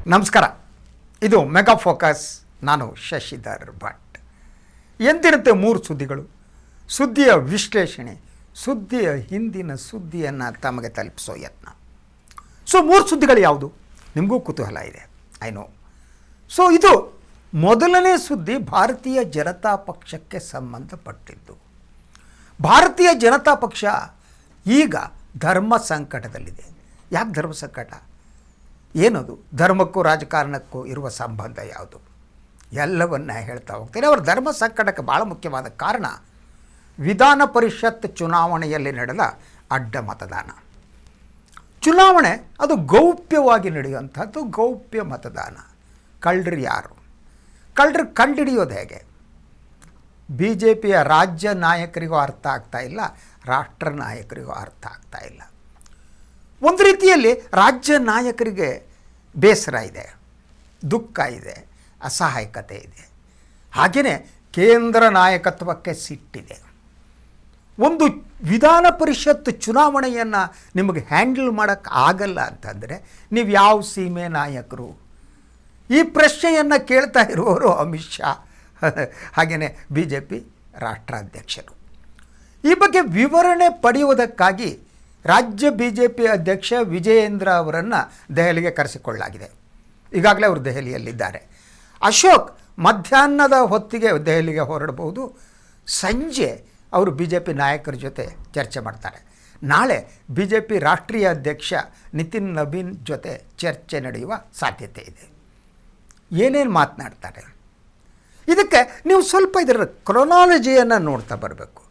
ನಮಸ್ಕಾರ. ಇದು mega focus. ನಾನು ಶಶಿಧರ್ ಭಟ್. ಎಂದಿರುತ್ತೆ ಮೂರು ಸುದ್ದಿಗಳು, ಸುದ್ದಿಯ ವಿಶ್ಲೇಷಣೆ, ಸುದ್ದಿಯ ಹಿಂದಿನ ಸುದ್ದಿಯನ್ನು ತಮಗೆ ತಲುಪಿಸೋ ಯತ್ನ. ಸೊ ಮೂರು ಸುದ್ದಿಗಳು ಯಾವುದು? ನಿಮಗೂ ಕುತೂಹಲ ಇದೆ, ಐ ನೋ. ಸೊ ಇದು ಮೊದಲನೇ ಸುದ್ದಿ ಭಾರತೀಯ ಜನತಾ ಪಕ್ಷಕ್ಕೆ ಸಂಬಂಧಪಟ್ಟಿದ್ದು. ಭಾರತೀಯ ಜನತಾ ಪಕ್ಷ ಈಗ ಧರ್ಮ ಸಂಕಟದಲ್ಲಿದೆ. ಯಾಕೆ ಧರ್ಮ ಸಂಕಟ? ಏನದು? ಧರ್ಮಕ್ಕೂ ರಾಜಕಾರಣಕ್ಕೂ ಇರುವ ಸಂಬಂಧ ಯಾವುದು? ಎಲ್ಲವನ್ನ ಹೇಳ್ತಾ ಹೋಗ್ತೀನಿ. ಅವರ ಧರ್ಮ ಸಂಕಟಕ್ಕೆ ಭಾಳ ಮುಖ್ಯವಾದ ಕಾರಣ ವಿಧಾನ ಪರಿಷತ್ ಚುನಾವಣೆಯಲ್ಲಿ ನಡೆದ ಅಡ್ಡ ಮತದಾನ. ಚುನಾವಣೆ ಅದು ಗೌಪ್ಯವಾಗಿ ನಡೆಯುವಂಥದ್ದು, ಗೌಪ್ಯ ಮತದಾನ. ಕಳ್ಳರು ಯಾರು? ಕಳ್ಳರು ಕಂಡುಹಿಡಿಯೋದು ಹೇಗೆ? ಬಿ ಜೆ ಪಿಯ ರಾಜ್ಯ ನಾಯಕರಿಗೂ ಅರ್ಥ ಆಗ್ತಾ ಇಲ್ಲ, ರಾಷ್ಟ್ರ ನಾಯಕರಿಗೂ ಅರ್ಥ ಆಗ್ತಾ ಇಲ್ಲ. ಒಂದು ರೀತಿಯಲ್ಲಿ ರಾಜ್ಯ ನಾಯಕರಿಗೆ ಬೇಸರ ಇದೆ, ದುಃಖ ಇದೆ, ಅಸಹಾಯಕತೆ ಇದೆ. ಹಾಗೆಯೇ ಕೇಂದ್ರ ನಾಯಕತ್ವಕ್ಕೆ ಸಿಟ್ಟಿದೆ. ಒಂದು ವಿಧಾನ ಪರಿಷತ್ ಚುನಾವಣೆಯನ್ನು ನಿಮಗೆ ಹ್ಯಾಂಡಲ್ ಮಾಡೋಕ್ಕೆ ಆಗಲ್ಲ ಅಂತಂದರೆ ನೀವು ಯಾವ ಸೀಮೆ ನಾಯಕರು? ಈ ಪ್ರಶ್ನೆಯನ್ನು ಕೇಳ್ತಾ ಇರುವವರು ಅಮಿತ್ ಶಾ, ಹಾಗೆಯೇ ಬಿ ಜೆ ಪಿ ರಾಷ್ಟ್ರಾಧ್ಯಕ್ಷರು. ಈ ಬಗ್ಗೆ ವಿವರಣೆ ಪಡೆಯುವುದಕ್ಕಾಗಿ ರಾಜ್ಯ ಬಿ ಜೆ ಪಿ ಅಧ್ಯಕ್ಷ ವಿಜಯೇಂದ್ರ ಅವರನ್ನು ದೆಹಲಿಗೆ ಕರೆಸಿಕೊಳ್ಳಲಾಗಿದೆ. ಈಗಾಗಲೇ ಅವರು ದೆಹಲಿಯಲ್ಲಿದ್ದಾರೆ. ಅಶೋಕ್ ಮಧ್ಯಾಹ್ನದ ಹೊತ್ತಿಗೆ ದೆಹಲಿಗೆ ಹೊರಡಬಹುದು. ಸಂಜೆ ಅವರು ಬಿ ಜೆ ಪಿ ನಾಯಕರ ಜೊತೆ ಚರ್ಚೆ ಮಾಡ್ತಾರೆ. ನಾಳೆ ಬಿ ಜೆ ಪಿ ರಾಷ್ಟ್ರೀಯ ಅಧ್ಯಕ್ಷ ನಿತಿನ್ ನಬೀನ್ ಜೊತೆ ಚರ್ಚೆ ನಡೆಯುವ ಸಾಧ್ಯತೆ ಇದೆ. ಏನೇನು ಮಾತನಾಡ್ತಾರೆ? ಇದಕ್ಕೆ ನೀವು ಸ್ವಲ್ಪ ಇದರ ಕ್ರೊನಾಲಜಿಯನ್ನು ನೋಡ್ತಾ ಬರಬೇಕು,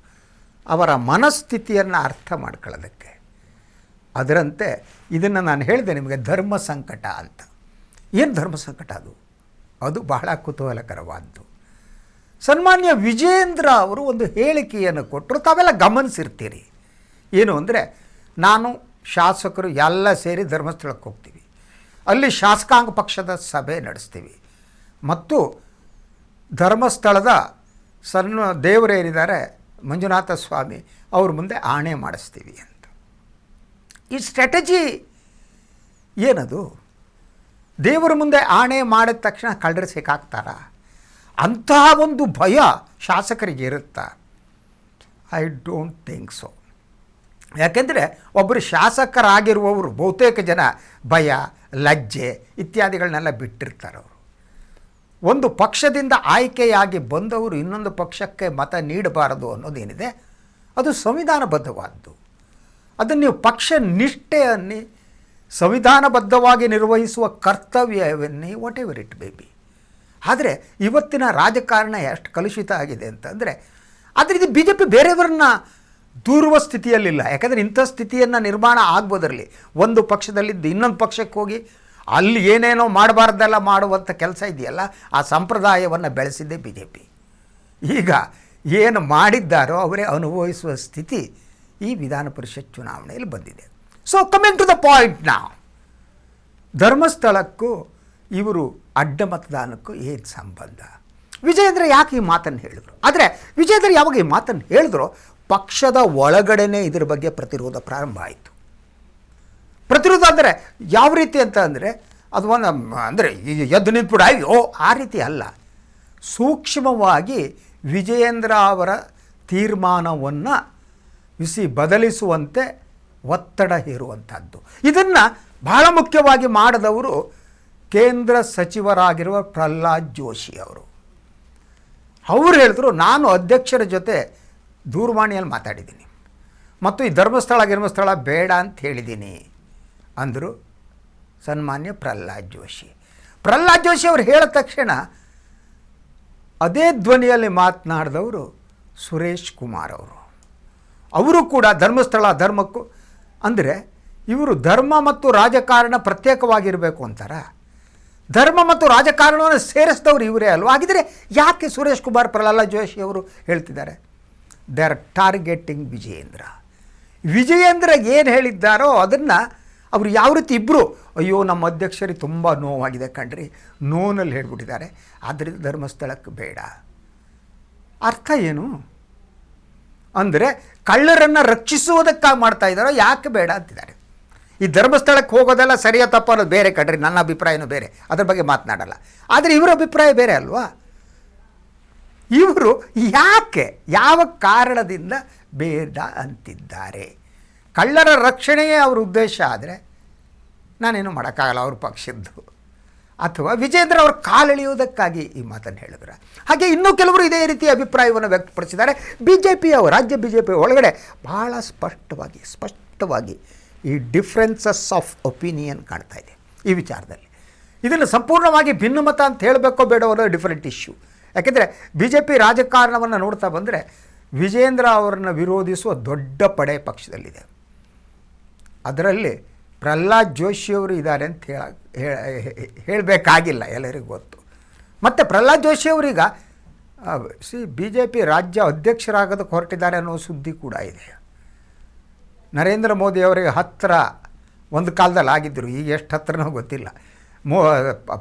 ಅವರ ಮನಸ್ಥಿತಿಯನ್ನು ಅರ್ಥ ಮಾಡ್ಕೊಳ್ಳೋದಕ್ಕೆ. ಅದರಂತೆ ಇದನ್ನು ನಾನು ಹೇಳಿದೆ ನಿಮಗೆ, ಧರ್ಮ ಸಂಕಟ ಅಂತ. ಏನು ಧರ್ಮ ಸಂಕಟ ಅದು? ಅದು ಬಹಳ ಕುತೂಹಲಕರವಾದ್ದು. ಸನ್ಮಾನ್ಯ ವಿಜಯೇಂದ್ರ ಅವರು ಒಂದು ಹೇಳಿಕೆಯನ್ನು ಕೊಟ್ಟರು, ತಾವೆಲ್ಲ ಗಮನಿಸಿರ್ತೀರಿ. ಏನು ಅಂದರೆ, ನಾನು ಶಾಸಕರು ಎಲ್ಲ ಸೇರಿ ಧರ್ಮಸ್ಥಳಕ್ಕೆ ಹೋಗ್ತೀವಿ, ಅಲ್ಲಿ ಶಾಸಕಾಂಗ ಪಕ್ಷದ ಸಭೆ ನಡೆಸ್ತೀವಿ ಮತ್ತು ಧರ್ಮಸ್ಥಳದ ದೇವರೇನಿದ್ದಾರೆ ಮಂಜುನಾಥ ಸ್ವಾಮಿ ಅವ್ರ ಮುಂದೆ ಆಣೆ ಮಾಡಿಸ್ತೀವಿ ಅಂತ. ಈ ಸ್ಟ್ರಾಟಜಿ ಏನದು? ದೇವರ ಮುಂದೆ ಆಣೆ ಮಾಡಿದ ತಕ್ಷಣ ಕಳ್ಳರು ಸಿಕ್ಕಾಗ್ತಾರ? ಅಂತಹ ಒಂದು ಭಯ ಶಾಸಕರಿಗೆ ಇರುತ್ತಾ? I don't think so. ಯಾಕೆಂದರೆ ಒಬ್ಬರು ಶಾಸಕರಾಗಿರುವವರು ಬಹುತೇಕ ಜನ ಭಯ, ಲಜ್ಜೆ ಇತ್ಯಾದಿಗಳನ್ನೆಲ್ಲ ಬಿಟ್ಟಿರ್ತಾರೆ. ಅವರು ಒಂದು ಪಕ್ಷದಿಂದ ಆಯ್ಕೆಯಾಗಿ ಬಂದವರು ಇನ್ನೊಂದು ಪಕ್ಷಕ್ಕೆ ಮತ ನೀಡಬಾರದು ಅನ್ನೋದೇನಿದೆ ಅದು ಸಂವಿಧಾನಬದ್ಧವಾದ್ದು. ಅದನ್ನು ನೀವು ಪಕ್ಷ ನಿಷ್ಠೆಯನ್ನೇ ಸಂವಿಧಾನಬದ್ಧವಾಗಿ ನಿರ್ವಹಿಸುವ ಕರ್ತವ್ಯವನ್ನೇ whatever it may be. ಆದರೆ ಇವತ್ತಿನ ರಾಜಕಾರಣ ಎಷ್ಟು ಕಲುಷಿತ ಆಗಿದೆ ಅಂತಂದರೆ, ಆದರೆ ಇದು ಬಿ ಜೆ ಪಿ ಬೇರೆಯವರನ್ನ ದೂರುವ ಸ್ಥಿತಿಯಲ್ಲಿಲ್ಲ. ಯಾಕಂದರೆ ಇಂಥ ಸ್ಥಿತಿಯನ್ನು ನಿರ್ಮಾಣ ಆಗ್ಬೋದರಲ್ಲಿ ಒಂದು ಪಕ್ಷದಲ್ಲಿದ್ದು ಇನ್ನೊಂದು ಪಕ್ಷಕ್ಕೆ ಹೋಗಿ ಅಲ್ಲಿ ಏನೇನೋ ಮಾಡಬಾರ್ದೆಲ್ಲ ಮಾಡುವಂಥ ಕೆಲಸ ಇದೆಯಲ್ಲ, ಆ ಸಂಪ್ರದಾಯವನ್ನು ಬೆಳೆಸಿದ್ದೇ ಬಿ ಜೆ ಪಿ. ಈಗ ಏನು ಮಾಡಿದ್ದಾರೋ ಅವರೇ ಅನುಭವಿಸುವ ಸ್ಥಿತಿ ಈ ವಿಧಾನ ಪರಿಷತ್ ಚುನಾವಣೆಯಲ್ಲಿ ಬಂದಿದೆ. So coming to the point ನಾವು, ಧರ್ಮಸ್ಥಳಕ್ಕೂ ಇವರು ಅಡ್ಡ ಮತದಾನಕ್ಕೂ ಏನು ಸಂಬಂಧ? ವಿಜಯೇಂದ್ರ ಯಾಕೆ ಈ ಮಾತನ್ನು ಹೇಳಿದರು? ಆದರೆ ವಿಜಯೇಂದ್ರ ಯಾವಾಗ ಈ ಮಾತನ್ನು ಹೇಳಿದ್ರು, ಪಕ್ಷದ ಒಳಗಡೆನೇ ಇದರ ಬಗ್ಗೆ ಪ್ರತಿರೋಧ ಪ್ರಾರಂಭ ಆಯಿತು. ಪ್ರತಿರೋಧ ಅಂದರೆ ಯಾವ ರೀತಿ ಅಂತ ಅಂದರೆ, ಅದು ಒಂದು ಅಂದರೆ ಎದ್ದು ನಿಂತ್ಬಿಡ ಓ ಆ ರೀತಿ ಅಲ್ಲ, ಸೂಕ್ಷ್ಮವಾಗಿ ವಿಜಯೇಂದ್ರ ಅವರ ತೀರ್ಮಾನವನ್ನು ಬದಲಿಸುವಂತೆ ಒತ್ತಡ ಹೇರುವಂಥದ್ದು. ಇದನ್ನು ಬಹಳ ಮುಖ್ಯವಾಗಿ ಮಾಡಿದವರು ಕೇಂದ್ರ ಸಚಿವರಾಗಿರುವ ಪ್ರಹ್ಲಾದ್ ಜೋಶಿ ಅವರು. ಅವರು ಹೇಳಿದ್ರು, ನಾನು ಅಧ್ಯಕ್ಷರ ಜೊತೆ ದೂರವಾಣಿಯಲ್ಲಿ ಮಾತಾಡಿದ್ದೀನಿ ಮತ್ತು ಈ ಧರ್ಮಸ್ಥಳ ಬೇಡ ಅಂತ ಹೇಳಿದ್ದೀನಿ ಅಂದರು ಸನ್ಮಾನ್ಯ ಪ್ರಹ್ಲಾದ್ ಜೋಶಿ. ಪ್ರಹ್ಲಾದ್ ಜೋಶಿ ಅವರು ಹೇಳಿದ ತಕ್ಷಣ ಅದೇ ಧ್ವನಿಯಲ್ಲಿ ಮಾತನಾಡಿದವರು ಸುರೇಶ್ ಕುಮಾರ್ ಅವರು ಕೂಡ ಧರ್ಮಕ್ಕೂ ಅಂದರೆ ಇವರು ಧರ್ಮ ಮತ್ತು ರಾಜಕಾರಣ ಪ್ರತ್ಯೇಕವಾಗಿರಬೇಕು ಅಂತಾರ? ಧರ್ಮ ಮತ್ತು ರಾಜಕಾರಣವನ್ನು ಸೇರಿಸಿದವರು ಇವರೇ ಅಲ್ವ? ಹಾಗಿದ್ರೆ ಯಾಕೆ ಸುರೇಶ್ ಕುಮಾರ್ ಪ್ರಹ್ಲಾದ್ ಜೋಶಿ ಅವರು ಹೇಳ್ತಿದ್ದಾರೆ? ದೇ ಆರ್ ಟಾರ್ಗೆಟಿಂಗ್ ವಿಜಯೇಂದ್ರ ಏನು ಹೇಳಿದ್ದಾರೋ ಅದನ್ನು ಅವರು ಯಾವ ರೀತಿ ಇಬ್ಬರು, ಅಯ್ಯೋ ನಮ್ಮ ಅಧ್ಯಕ್ಷರಿಗೆ ತುಂಬ ನೋವಾಗಿದೆ ಕಣ್ರಿ, ನೋನಲ್ಲಿ ಹೇಳ್ಬಿಟ್ಟಿದ್ದಾರೆ, ಆದ್ದರಿಂದ ಧರ್ಮಸ್ಥಳಕ್ಕೆ ಬೇಡ. ಅರ್ಥ ಏನು? ಅಂದರೆ ಕಳ್ಳರನ್ನು ರಕ್ಷಿಸುವುದಕ್ಕಾಗಿ ಮಾಡ್ತಾ ಇದ್ದಾರೋ, ಯಾಕೆ ಬೇಡ ಅಂತಿದ್ದಾರೆ. ಈ ಧರ್ಮಸ್ಥಳಕ್ಕೆ ಹೋಗೋದೆಲ್ಲ ಸರಿಯೋ ತಪ್ಪು ಅನ್ನೋದು ಬೇರೆ ಕಡ್ರಿ, ನನ್ನ ಅಭಿಪ್ರಾಯನೂ ಬೇರೆ, ಅದ್ರ ಬಗ್ಗೆ ಮಾತನಾಡಲ್ಲ. ಆದರೆ ಇವರ ಅಭಿಪ್ರಾಯ ಬೇರೆ ಅಲ್ವಾ? ಇವರು ಯಾಕೆ, ಯಾವ ಕಾರಣದಿಂದ ಬೇಡ ಅಂತಿದ್ದಾರೆ? ಕಳ್ಳರ ರಕ್ಷಣೆಯೇ ಅವ್ರ ಉದ್ದೇಶ ಆದರೆ ನಾನೇನು ಮಾಡೋಕ್ಕಾಗಲ್ಲ ಅವ್ರ ಪಕ್ಷದ್ದು. ಅಥವಾ ವಿಜೇಂದ್ರ ಅವ್ರ ಕಾಲೆಳೆಯುವುದಕ್ಕಾಗಿ ಈ ಮಾತನ್ನು ಹೇಳಿದ್ರು. ಹಾಗೆ ಇನ್ನೂ ಕೆಲವರು ಇದೇ ರೀತಿಯ ಅಭಿಪ್ರಾಯವನ್ನು ವ್ಯಕ್ತಪಡಿಸಿದ್ದಾರೆ. ರಾಜ್ಯ ಬಿ ಜೆ ಪಿ ಒಳಗಡೆ ಭಾಳ ಸ್ಪಷ್ಟವಾಗಿ ಈ ಡಿಫ್ರೆನ್ಸಸ್ ಆಫ್ ಒಪಿನಿಯನ್ ಕಾಣ್ತಾ ಇದೆ ಈ ವಿಚಾರದಲ್ಲಿ. ಇದನ್ನು ಸಂಪೂರ್ಣವಾಗಿ ಭಿನ್ನಮತ ಅಂತ ಹೇಳಬೇಕೋ ಬೇಡೋ ಅನ್ನೋ ಡಿಫರೆಂಟ್ ಇಶ್ಯೂ. ಯಾಕೆಂದರೆ ಬಿ ಜೆ ಪಿ ರಾಜಕಾರಣವನ್ನು ನೋಡ್ತಾ ಬಂದರೆ ವಿಜೇಂದ್ರ ಅವರನ್ನು ವಿರೋಧಿಸುವ ದೊಡ್ಡ ಪಡೆ ಪಕ್ಷದಲ್ಲಿದೆ. ಅದರಲ್ಲಿ ಪ್ರಹ್ಲಾದ್ ಜೋಶಿಯವರು ಇದ್ದಾರೆ ಅಂತ ಹೇಳಬೇಕಾಗಿಲ್ಲ, ಎಲ್ಲರಿಗೂ ಗೊತ್ತು. ಮತ್ತು ಪ್ರಹ್ಲಾದ್ ಜೋಶಿಯವರೀಗ ಬಿ ಜೆ ಪಿ ರಾಜ್ಯ ಅಧ್ಯಕ್ಷರಾಗೋದಕ್ಕೆ ಹೊರಟಿದ್ದಾರೆ ಅನ್ನೋ ಸುದ್ದಿ ಕೂಡ ಇದೆ. ನರೇಂದ್ರ ಮೋದಿಯವರಿಗೆ ಹತ್ತಿರ ಒಂದು ಕಾಲದಲ್ಲಿ ಆಗಿದ್ದರು, ಈಗ ಎಷ್ಟು ಹತ್ತಿರನೋ ಗೊತ್ತಿಲ್ಲ.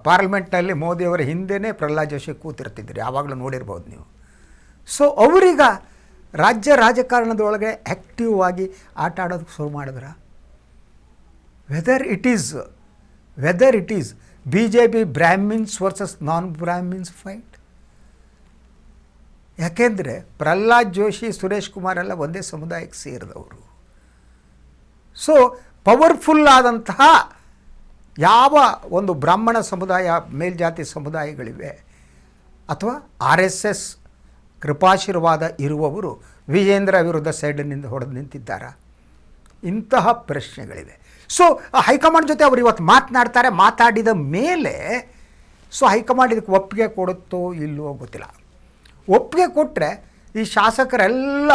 ಪಾರ್ಲಿಮೆಂಟ್ನಲ್ಲಿ ಮೋದಿಯವರ ಹಿಂದೆಯೇ ಪ್ರಹ್ಲಾದ್ ಜೋಶಿ ಕೂತಿರ್ತಿದ್ರು, ಯಾವಾಗಲೂ ನೋಡಿರ್ಬೋದು ನೀವು. ಸೊ ಅವರೀಗ ರಾಜ್ಯ ರಾಜಕಾರಣದೊಳಗೆ ಆ್ಯಕ್ಟಿವ್ ಆಗಿ ಆಟ ಆಡೋದಕ್ಕೆ ಶುರು ಮಾಡಿದ್ರ. Whether it is B J P Brahmins versus non Brahmins fight. ಯಾಕೆಂದರೆ ಪ್ರಹ್ಲಾದ್ ಜೋಶಿ, ಸುರೇಶ್ ಕುಮಾರ್ ಎಲ್ಲ ಒಂದೇ ಸಮುದಾಯಕ್ಕೆ ಸೇರಿದವರು. ಸೊ ಪವರ್ಫುಲ್ ಆದಂತಹ ಯಾವ ಒಂದು ಬ್ರಾಹ್ಮಣ ಸಮುದಾಯ, ಮೇಲ್ಜಾತಿ ಸಮುದಾಯಗಳಿವೆ, ಅಥವಾ RSS ಕೃಪಾಶೀರ್ವಾದ ಇರುವವರು ವಿಜೇಂದ್ರ ವಿರುದ್ಧ ಸೈಡಿನಿಂದ ಹೊಡೆದು ನಿಂತಿದ್ದಾರಾ? ಇಂತಹ ಪ್ರಶ್ನೆಗಳಿವೆ. ಸೊ ಹೈಕಮಾಂಡ್ ಜೊತೆ ಅವರು ಇವತ್ತು ಮಾತಾಡಿದ ಮೇಲೆ ಹೈಕಮಾಂಡ್ ಇದಕ್ಕೆ ಒಪ್ಪಿಗೆ ಕೊಡುತ್ತೋ ಇಲ್ಲವೋ ಗೊತ್ತಿಲ್ಲ. ಒಪ್ಪಿಗೆ ಕೊಟ್ಟರೆ ಈ ಶಾಸಕರೆಲ್ಲ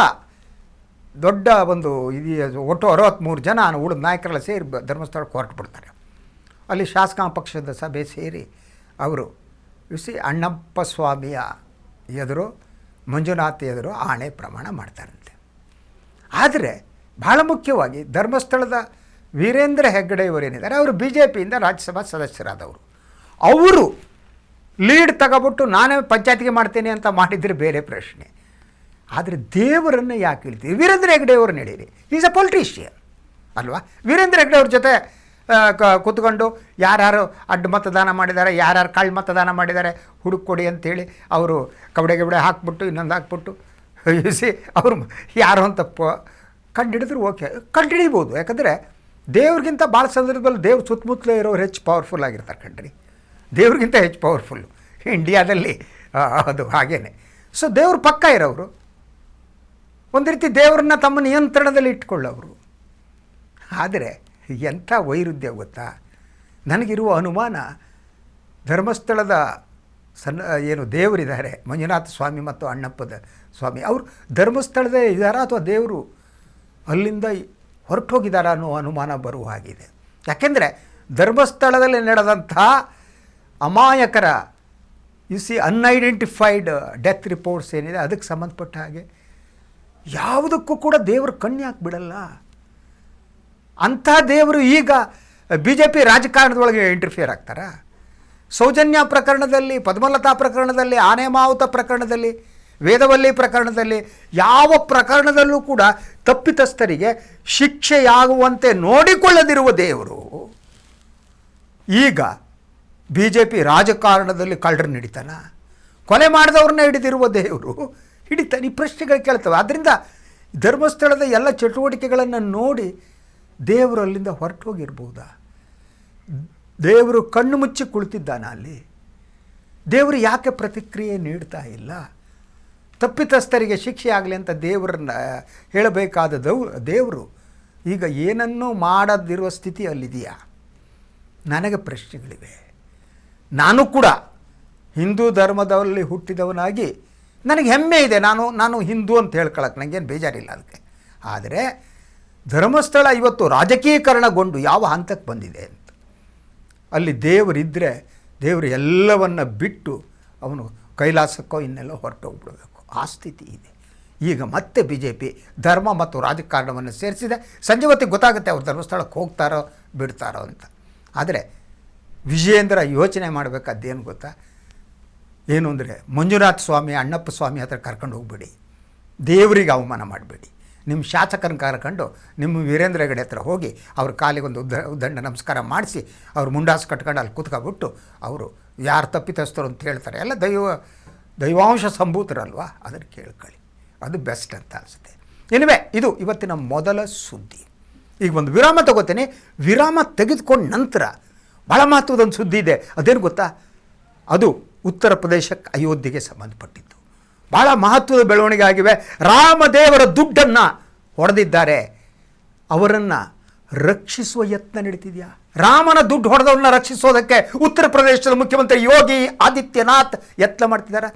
ದೊಡ್ಡ ಒಂದು ಒಟ್ಟು 63 ಜನ ಉಳಿದ ನಾಯಕರೆಲ್ಲ ಸೇರಿ ಧರ್ಮಸ್ಥಳಕ್ಕೆ ಹೊರಟು ಬಿಡ್ತಾರೆ. ಅಲ್ಲಿ ಶಾಸಕಾಂಗ ಪಕ್ಷದ ಸಭೆ ಸೇರಿ ಅವರು ಅಣ್ಣಪ್ಪ ಸ್ವಾಮಿಯ ಎದುರು, ಮಂಜುನಾಥ್ ಎದುರು ಆಣೆ ಪ್ರಮಾಣ ಮಾಡ್ತಾರಂತೆ. ಆದರೆ ಭಾಳ ಮುಖ್ಯವಾಗಿ ಧರ್ಮಸ್ಥಳದ ವೀರೇಂದ್ರ ಹೆಗ್ಗಡೆ ಇವರೇನಿದ್ದಾರೆ, ಅವರು ಬಿ ಜೆ ಪಿಯಿಂದ ರಾಜ್ಯಸಭಾ ಸದಸ್ಯರಾದವರು. ಅವರು ಲೀಡ್ ತಗೊಬಿಟ್ಟು ನಾನೇ ಪಂಚಾಯತಿಗೆ ಮಾಡ್ತೇನೆ ಅಂತ ಮಾಡಿದರೆ ಬೇರೆ ಪ್ರಶ್ನೆ. ಆದರೆ ದೇವರನ್ನು ಯಾಕೆ ಹೇಳ್ತೀವಿ? ವೀರೇಂದ್ರ ಹೆಗ್ಗಡೆ ಅವ್ರನ್ನ ಹೇಳಿರಿ, ಈಸ್ ಅ ಪೊಲಿಟಿಷಿಯನ್ ಅಲ್ವಾ? ವೀರೇಂದ್ರ ಹೆಗ್ಗಡೆ ಅವ್ರ ಜೊತೆ ಕೂತ್ಕೊಂಡು ಯಾರ್ಯಾರು ಅಡ್ಡ ಮತದಾನ ಮಾಡಿದ್ದಾರೆ, ಯಾರ್ಯಾರು ಕಳ್ಳ ಮತದಾನ ಮಾಡಿದ್ದಾರೆ ಹುಡುಕೊಡಿ ಅಂಥೇಳಿ ಅವರು ಕಬಡೆ ಹಾಕ್ಬಿಟ್ಟು ಇನ್ನೊಂದು ಹಾಕ್ಬಿಟ್ಟು ಅವರು ಯಾರು ಅಂತ ಕಂಡುಹಿಡಿದ್ರು ಓಕೆ, ಕಂಡುಹಿಡಿಬೋದು. ಯಾಕಂದರೆ ದೇವ್ರಿಗಿಂತ ಭಾಳ ಸಂದರ್ಭದಲ್ಲಿ ದೇವ್ರ ಸುತ್ತಮುತ್ತಲೇ ಇರೋರು ಹೆಚ್ಚು ಪವರ್ಫುಲ್ ಆಗಿರ್ತಾರೆ ಕಣ್ರಿ. ದೇವ್ರಿಗಿಂತ ಹೆಚ್ಚು ಪವರ್ಫುಲ್ಲು ಇಂಡಿಯಾದಲ್ಲಿ ಅದು ಹಾಗೇನೆ. ಸೊ ದೇವ್ರ ಪಕ್ಕ ಇರೋರು ಒಂದು ರೀತಿ ದೇವ್ರನ್ನ ತಮ್ಮ ನಿಯಂತ್ರಣದಲ್ಲಿ ಇಟ್ಕೊಳ್ಳೋರು. ಆದರೆ ಎಂಥ ವೈರುಧ್ಯ ಗೊತ್ತಾ? ನನಗಿರುವ ಅನುಮಾನ, ಧರ್ಮಸ್ಥಳದ ಏನು ದೇವರಿದ್ದಾರೆ ಮಂಜುನಾಥ ಸ್ವಾಮಿ ಮತ್ತು ಅಣ್ಣಪ್ಪದ ಸ್ವಾಮಿ, ಅವರು ಧರ್ಮಸ್ಥಳದೇ ಇದ್ದಾರಾ ಅಥವಾ ದೇವರು ಅಲ್ಲಿಂದ ಹೊರಟು ಹೋಗಿದ್ದಾರಾ ಅನ್ನೋ ಅನುಮಾನ ಬರುವ ಹಾಗಿದೆ. ಯಾಕೆಂದರೆ ಧರ್ಮಸ್ಥಳದಲ್ಲಿ ನಡೆದಂತಹ ಅಮಾಯಕರ ಅನ್ಐಡೆಂಟಿಫೈಡ್ ಡೆತ್ ರಿಪೋರ್ಟ್ಸ್ ಏನಿದೆ ಅದಕ್ಕೆ ಸಂಬಂಧಪಟ್ಟ ಹಾಗೆ ಯಾವುದಕ್ಕೂ ಕೂಡ ದೇವರು ಕಣ್ಣು ಯಾಕೆ ಬಿಡಲ್ಲ? ಅಂಥ ದೇವರು ಈಗ ಬಿ ಜೆ ಪಿ ರಾಜಕಾರಣದೊಳಗೆ ಇಂಟರ್ಫಿಯರ್ ಆಗ್ತಾರಾ? ಸೌಜನ್ಯ ಪ್ರಕರಣದಲ್ಲಿ, ಪದ್ಮಲತಾ ಪ್ರಕರಣದಲ್ಲಿ, ಆನೆಮಾವುತ ಪ್ರಕರಣದಲ್ಲಿ, ವೇದವಲ್ಲಿ ಪ್ರಕರಣದಲ್ಲಿ, ಯಾವ ಪ್ರಕರಣದಲ್ಲೂ ಕೂಡ ತಪ್ಪಿತಸ್ಥರಿಗೆ ಶಿಕ್ಷೆಯಾಗುವಂತೆ ನೋಡಿಕೊಳ್ಳದಿರುವ ದೇವರು ಈಗ ಬಿ ಜೆ ಪಿ ರಾಜಕಾರಣದಲ್ಲಿ ಕಳ್ಳರನ್ನ ಹಿಡಿತಾನ? ಕೊಲೆ ಮಾಡಿದವ್ರನ್ನ ಹಿಡಿದಿರುವ ದೇವರು ಹಿಡಿತಾನೆ? ಈ ಪ್ರಶ್ನೆಗಳು ಕೇಳ್ತವೆ. ಆದ್ದರಿಂದ ಧರ್ಮಸ್ಥಳದ ಎಲ್ಲ ಚಟುವಟಿಕೆಗಳನ್ನು ನೋಡಿ ದೇವರು ಅಲ್ಲಿಂದ ಹೊರಟು ಹೋಗಿರ್ಬೋದಾ? ದೇವರು ಕಣ್ಣು ಮುಚ್ಚಿ ಕುಳಿತಿದ್ದಾನ ಅಲ್ಲಿ? ದೇವರು ಯಾಕೆ ಪ್ರತಿಕ್ರಿಯೆ ನೀಡ್ತಾ ಇಲ್ಲ? ತಪ್ಪಿತಸ್ಥರಿಗೆ ಶಿಕ್ಷೆ ಆಗಲಿ ಅಂತ ದೇವರನ್ನ ಹೇಳಬೇಕಾದ ದೇವರು ಈಗ ಏನನ್ನೂ ಮಾಡದಿರುವ ಸ್ಥಿತಿ ಅಲ್ಲಿದೆಯಾ? ನನಗೆ ಪ್ರಶ್ನೆಗಳಿವೆ. ನಾನು ಕೂಡ ಹಿಂದೂ ಧರ್ಮದಲ್ಲಿ ಹುಟ್ಟಿದವನಾಗಿ ನನಗೆ ಹೆಮ್ಮೆ ಇದೆ. ನಾನು ಹಿಂದೂ ಅಂತ ಹೇಳ್ಕೊಳಕ್ಕೆ ನನಗೇನು ಬೇಜಾರಿಲ್ಲ ಅದಕ್ಕೆ. ಆದರೆ ಧರ್ಮಸ್ಥಳ ಇವತ್ತು ರಾಜಕೀಕರಣಗೊಂಡು ಯಾವ ಹಂತಕ್ಕೆ ಬಂದಿದೆ ಅಂತ. ಅಲ್ಲಿ ದೇವರಿದ್ದರೆ ದೇವರು ಎಲ್ಲವನ್ನು ಬಿಟ್ಟು ಅವನು ಕೈಲಾಸಕ್ಕೋ ಇನ್ನೆಲ್ಲೋ ಹೊರಟೋಗ್ಬಿಡಬೇಕು, ಆ ಸ್ಥಿತಿ ಇದೆ. ಈಗ ಮತ್ತೆ ಬಿ ಜೆ ಪಿ ಧರ್ಮ ಮತ್ತು ರಾಜಕಾರಣವನ್ನು ಸೇರಿಸಿದೆ. ಸಂಜೆ ಹೊತ್ತಿಗೆ ಗೊತ್ತಾಗುತ್ತೆ ಅವ್ರು ಧರ್ಮಸ್ಥಳಕ್ಕೆ ಹೋಗ್ತಾರೋ ಬಿಡ್ತಾರೋ ಅಂತ. ಆದರೆ ವಿಜಯೇಂದ್ರ ಯೋಚನೆ ಮಾಡಬೇಕಾದ್ದೇನು ಗೊತ್ತಾ? ಏನು ಅಂದರೆ ಮಂಜುನಾಥ ಸ್ವಾಮಿ, ಅಣ್ಣಪ್ಪ ಸ್ವಾಮಿ ಹತ್ರ ಕರ್ಕೊಂಡು ಹೋಗ್ಬೇಡಿ, ದೇವರಿಗೆ ಅವಮಾನ ಮಾಡಬೇಡಿ. ನಿಮ್ಮ ಶಾಸಕರನ್ನ ಕರ್ಕೊಂಡು ನಿಮ್ಮ ವೀರೇಂದ್ರ ಹೆಗಡೆ ಹತ್ರ ಹೋಗಿ ಅವ್ರ ಕಾಲಿಗೆ ಒಂದು ಉದ್ದಂಡ ನಮಸ್ಕಾರ ಮಾಡಿಸಿ ಅವ್ರು ಮುಂಡಾಸು ಕಟ್ಕೊಂಡು ಅಲ್ಲಿ ಕೂತ್ಕೊಬಿಟ್ಟು ಅವರು ಯಾರು ತಪ್ಪಿತಸ್ಥರು ಅಂತ ಹೇಳ್ತಾರೆ, ಎಲ್ಲ ದೈವಾಂಶ ಸಂಭೂತರಲ್ವಾ, ಅದನ್ನು ಕೇಳ್ಕೊಳ್ಳಿ, ಅದು ಬೆಸ್ಟ್ ಅಂತ ಅನಿಸುತ್ತೆ. ಎನಿವೆ, ಇದು ಇವತ್ತಿನ ಮೊದಲ ಸುದ್ದಿ. ಈಗ ಒಂದು ವಿರಾಮ ತಗೋತೀನಿ. ವಿರಾಮ ತೆಗೆದುಕೊಂಡ ನಂತರ ಭಾಳ ಮಹತ್ವದೊಂದು ಸುದ್ದಿ ಇದೆ. ಅದೇನು ಗೊತ್ತಾ? ಅದು ಉತ್ತರ ಪ್ರದೇಶಕ್ಕೆ ಅಯೋಧ್ಯೆಗೆ ಸಂಬಂಧಪಟ್ಟಿದ್ದು. ಭಾಳ ಮಹತ್ವದ ಬೆಳವಣಿಗೆ ಆಗಿವೆ. ರಾಮದೇವರ ದುಡ್ಡನ್ನು ಹೊಡೆದಿದ್ದಾರೆ, ಅವರನ್ನು ರಕ್ಷಿಸುವ ಯತ್ನ ನಡೀತಿದೆಯಾ? ರಾಮನ ದುಡ್ಡು ಹೊಡೆದವ್ರನ್ನ ರಕ್ಷಿಸೋದಕ್ಕೆ ಉತ್ತರ ಪ್ರದೇಶದ ಮುಖ್ಯಮಂತ್ರಿ ಯೋಗಿ ಆದಿತ್ಯನಾಥ್ ಯತ್ನ ಮಾಡ್ತಿದ್ದಾರೆ.